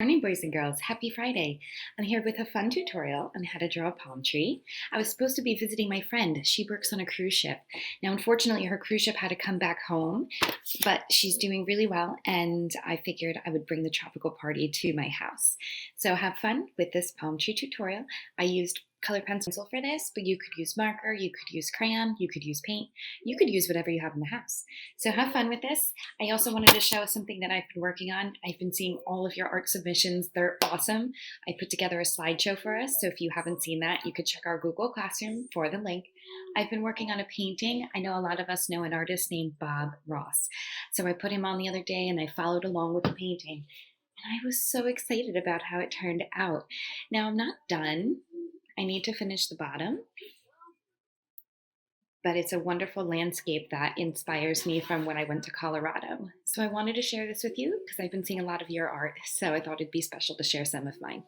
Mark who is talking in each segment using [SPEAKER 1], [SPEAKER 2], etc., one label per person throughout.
[SPEAKER 1] Morning, boys and girls. Happy Friday. I'm here with a fun tutorial on how to draw a palm tree. I was supposed to be visiting my friend. She works on a cruise ship. Now, unfortunately, her cruise ship had to come back home, but she's doing really well, and I figured I would bring the tropical party to my house. So have fun with this palm tree tutorial. I used colored pencil for this, but you could use marker, you could use crayon, you could use paint, you could use whatever you have in the house. So have fun with this. I also wanted to show something that I've been working on. I've been seeing all of your art submissions. They're awesome. I put together a slideshow for us, so if you haven't seen that, you could check our Google Classroom for the link. I've been working on a painting. I know a lot of us know an artist named Bob Ross. So I put him on the other day and I followed along with the painting. And I was so excited about how it turned out. Now I'm not done. I need to finish the bottom, but it's a wonderful landscape that inspires me from when I went to Colorado. So I wanted to share this with you because I've been seeing a lot of your art, so I thought it'd be special to share some of mine.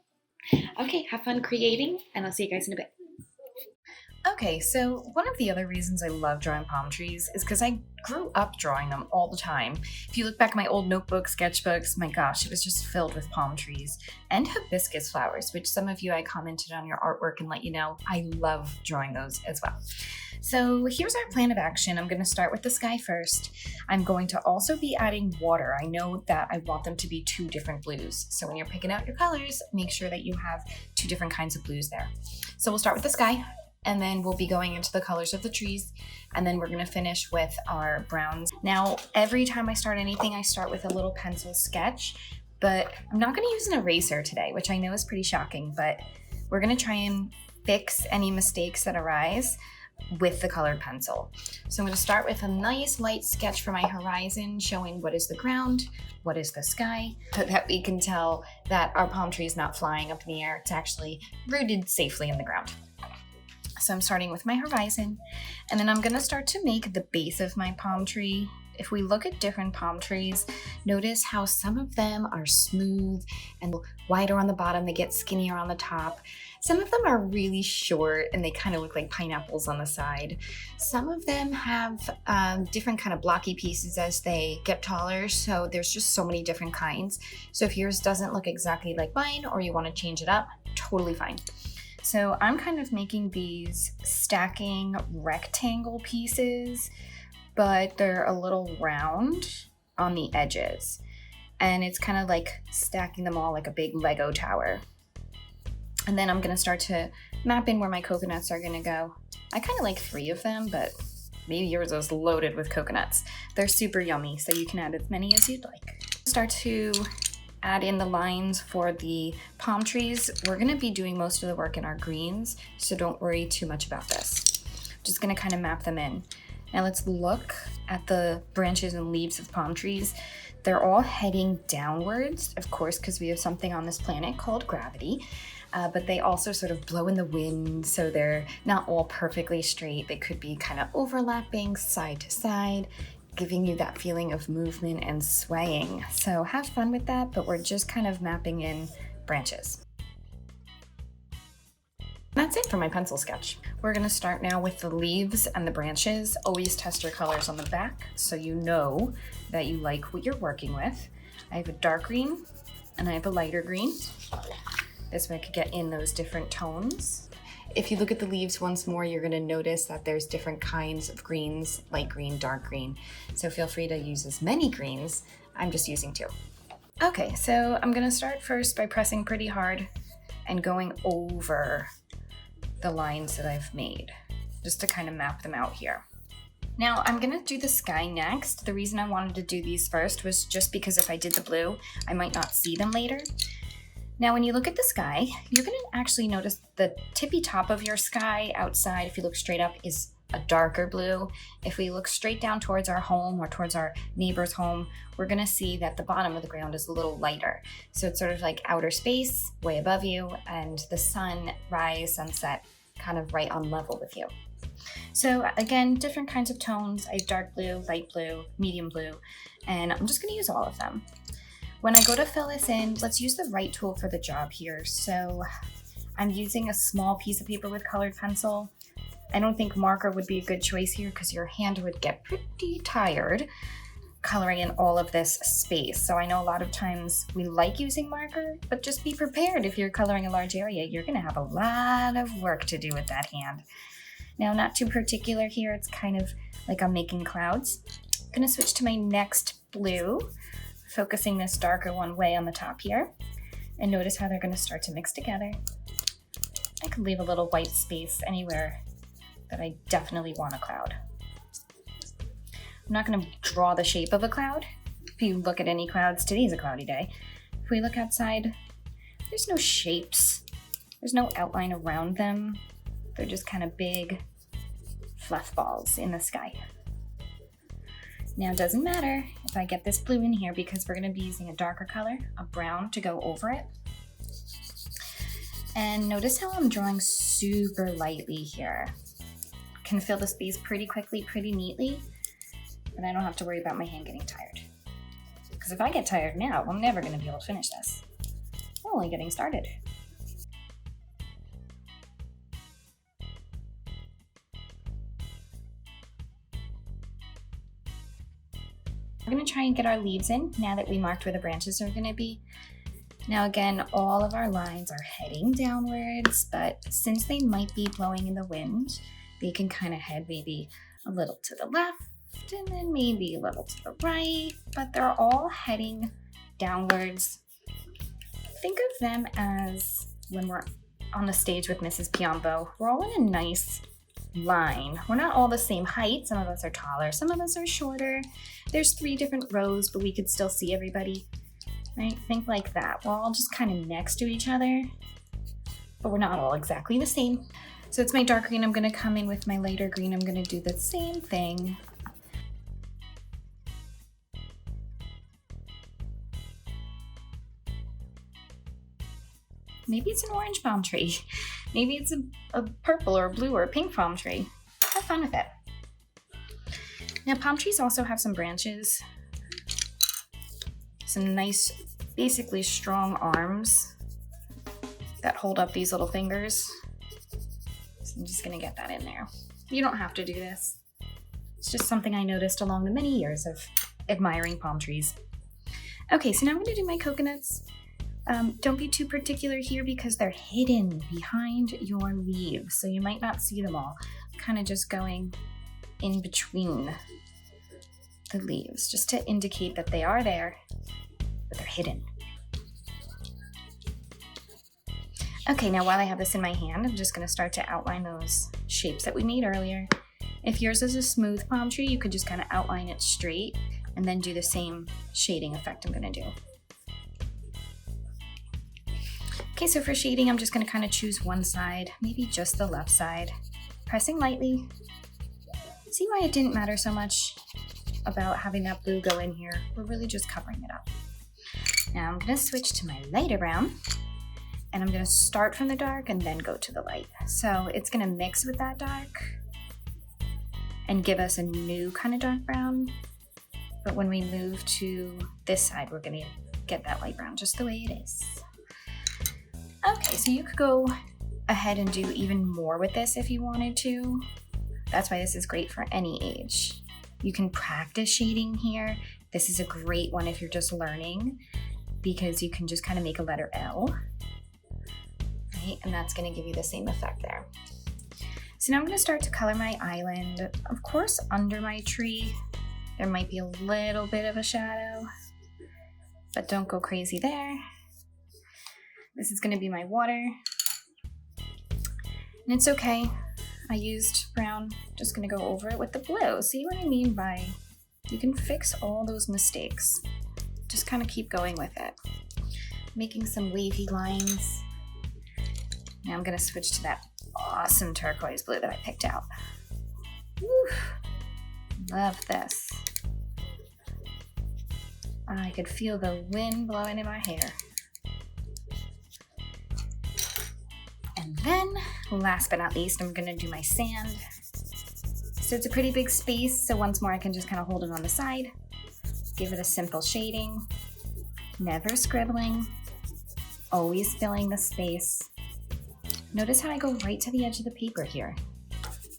[SPEAKER 1] Okay, have fun creating, and I'll see you guys in a bit.
[SPEAKER 2] Okay, so one of the other reasons I love drawing palm trees is because I grew up drawing them all the time. If you look back at my old notebooks, sketchbooks, my gosh, it was just filled with palm trees and hibiscus flowers, which some of you I commented on your artwork and let you know I love drawing those as well. So here's our plan of action. I'm going to start with the sky first. I'm going to also be adding water. I know that I want them to be two different blues. So when you're picking out your colors, make sure that you have two different kinds of blues there. So we'll start with the sky, and then we'll be going into the colors of the trees, and then we're going to finish with our browns. Now, every time I start anything, I start with a little pencil sketch, but I'm not going to use an eraser today, which I know is pretty shocking, but we're going to try and fix any mistakes that arise with the colored pencil. So I'm going to start with a nice light sketch for my horizon, showing what is the ground, what is the sky, so that we can tell that our palm tree is not flying up in the air. It's actually rooted safely in the ground. So I'm starting with my horizon, and then I'm going to start to make the base of my palm tree. If we look at different palm trees, notice how some of them are smooth and wider on the bottom, they get skinnier on the top. Some of them are really short and they kind of look like pineapples on the side. Some of them have different kind of blocky pieces as they get taller, so there's just so many different kinds. So if yours doesn't look exactly like mine or you want to change it up, totally fine. So I'm kind of making these stacking rectangle pieces, but they're a little round on the edges. And it's kind of like stacking them all like a big Lego tower. And then I'm going to start to map in where my coconuts are going to go. I kind of like 3 of them, but maybe yours is loaded with coconuts. They're super yummy, so you can add as many as you'd like. Start to add in the lines for the palm trees. We're going to be doing most of the work in our greens, so don't worry too much about this. Just going to kind of map them in. Now let's look at the branches and leaves of palm trees. They're all heading downwards, of course, because we have something on this planet called gravity, but they also sort of blow in the wind, so they're not all perfectly straight. They could be kind of overlapping side to side, giving you that feeling of movement and swaying. So have fun with that, but we're just kind of mapping in branches. That's it for my pencil sketch. We're going to start now with the leaves and the branches. Always test your colors on the back so you know that you like what you're working with. I have a dark green and I have a lighter green. This way I could get in those different tones. If you look at the leaves once more, you're going to notice that there's different kinds of greens, light green, dark green. So feel free to use as many greens. I'm just using 2. Okay, so I'm going to start first by pressing pretty hard and going over the lines that I've made, just to kind of map them out here. Now I'm going to do the sky next. The reason I wanted to do these first was just because if I did the blue, I might not see them later. Now, when you look at the sky, you're going to actually notice the tippy top of your sky outside, if you look straight up, is a darker blue. If we look straight down towards our home or towards our neighbor's home, we're going to see that the bottom of the ground is a little lighter. So it's sort of like outer space, way above you, and the sun, rise, sunset, kind of right on level with you. So again, different kinds of tones. I have dark blue, light blue, medium blue, and I'm just going to use all of them. When I go to fill this in, let's use the right tool for the job here. So I'm using a small piece of paper with colored pencil. I don't think marker would be a good choice here because your hand would get pretty tired. coloring in all of this space. So I know a lot of times we like using marker, but just be prepared. If you're coloring a large area, you're gonna have a lot of work to do with that hand. Now, not too particular here. It's kind of like I'm making clouds. I'm gonna switch to my next blue, focusing this darker one way on the top here. And notice how they're gonna start to mix together. I could leave a little white space anywhere that I definitely want a cloud. I'm not gonna draw the shape of a cloud. If you look at any clouds, today's a cloudy day. If we look outside, there's no shapes. There's no outline around them. They're just kind of big fluff balls in the sky. Now, it doesn't matter if I get this blue in here because we're gonna be using a darker color, a brown, to go over it. And notice how I'm drawing super lightly here. Can fill the space pretty quickly, pretty neatly, and I don't have to worry about my hand getting tired. Because if I get tired now, I'm never gonna be able to finish this. We're only getting started. We're gonna try and get our leaves in now that we marked where the branches are gonna be. Now again, all of our lines are heading downwards, but since they might be blowing in the wind, they can kind of head maybe a little to the left and then maybe a little to the right, but they're all heading downwards. Think of them as when we're on the stage with Mrs. Piombo. We're all in a nice line. We're not all the same height. Some of us are taller, some of us are shorter. There's 3 different rows, but we could still see everybody. Right? Think like that. We're all just kind of next to each other, but we're not all exactly the same. So it's my dark green. I'm going to come in with my lighter green. I'm going to do the same thing. Maybe it's an orange palm tree. Maybe it's a purple or a blue or a pink palm tree. Have fun with it. Now, palm trees also have some branches. Some nice, basically strong arms that hold up these little fingers. So I'm just gonna get that in there. You don't have to do this. It's just something I noticed along the many years of admiring palm trees. Okay, so now I'm gonna do my coconuts. Don't be too particular here because they're hidden behind your leaves, so you might not see them all. Kind of just going in between the leaves, just to indicate that they are there, but they're hidden. Okay, now while I have this in my hand, I'm just gonna start to outline those shapes that we made earlier. If yours is a smooth palm tree, you could just kind of outline it straight and then do the same shading effect I'm gonna do. Okay, so for shading, I'm just gonna kind of choose one side, maybe just the left side, pressing lightly. See why it didn't matter so much about having that blue go in here? We're really just covering it up. Now I'm gonna switch to my lighter brown, and I'm gonna start from the dark and then go to the light. So it's gonna mix with that dark and give us a new kind of dark brown. But when we move to this side, we're gonna get that light brown just the way it is. Okay, so you could go ahead and do even more with this if you wanted to. That's why this is great for any age. You can practice shading here. This is a great one if you're just learning because you can just kind of make a letter L, right? And that's gonna give you the same effect there. So now I'm gonna start to color my island. Of course, under my tree, there might be a little bit of a shadow, but don't go crazy there. This is gonna be my water. And it's okay. I used brown, just gonna go over it with the blue. See what I mean by you can fix all those mistakes. Just kind of keep going with it. Making some wavy lines. Now I'm gonna switch to that awesome turquoise blue that I picked out. Woo. Love this. I could feel the wind blowing in my hair. And then, last but not least, I'm gonna do my sand. So it's a pretty big space, so once more I can just kind of hold it on the side, give it a simple shading, never scribbling, always filling the space. Notice how I go right to the edge of the paper here.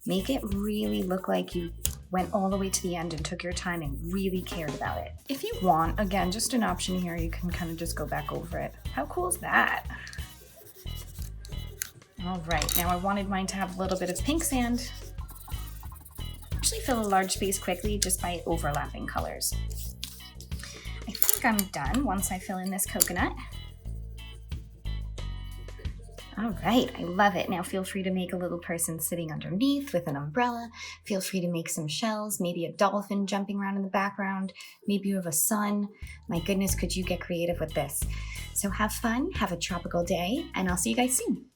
[SPEAKER 2] Make it really look like you went all the way to the end and took your time and really cared about it. If you want, again, just an option here, you can kind of just go back over it. How cool is that? All right, now I wanted mine to have a little bit of pink sand. Actually fill a large space quickly just by overlapping colors. I think I'm done once I fill in this coconut. All right, I love it. Now feel free to make a little person sitting underneath with an umbrella. Feel free to make some shells, maybe a dolphin jumping around in the background. Maybe you have a sun. My goodness, could you get creative with this? So have fun, have a tropical day, and I'll see you guys soon.